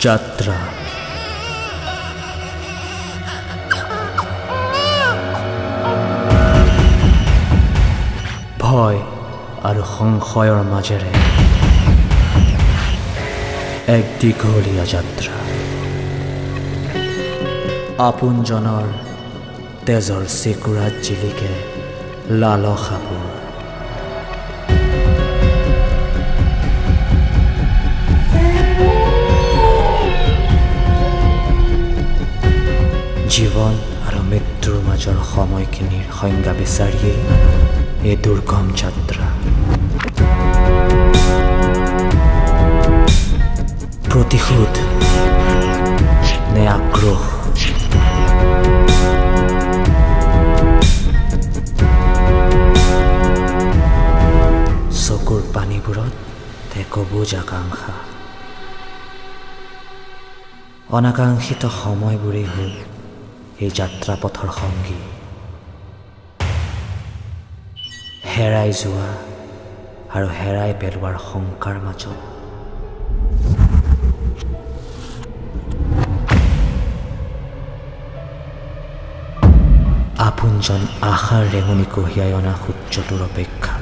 যাত্ৰা ভয় আৰু সংশয়ৰ মাজেৰে এক দীঘলীয়া যাত্ৰা। আপোনজনৰ তেজৰ চেকুৰাত জিলিকে লালসাবোৰ। জীৱন আৰু মৃত্যুৰ মাজৰ সময়খিনিৰ সংজ্ঞা বিচাৰিয়েই এই দুৰ্গম যাত্ৰা। প্ৰতিশোধ নে আক্ৰোশ, চকুৰ পানীবোৰত একোবোজ আকাংক্ষা। অনাকাংক্ষিত সময়বোৰেই হ'ল এই যাত্ৰাপথৰ সংগী। হেৰাই যোৱা আৰু হেৰাই পেলোৱাৰ শংকাৰ মাজত আপোনজন আশাৰ ৰেঙনি কঢ়িয়াই অনা সূৰ্যটোৰ অপেক্ষা।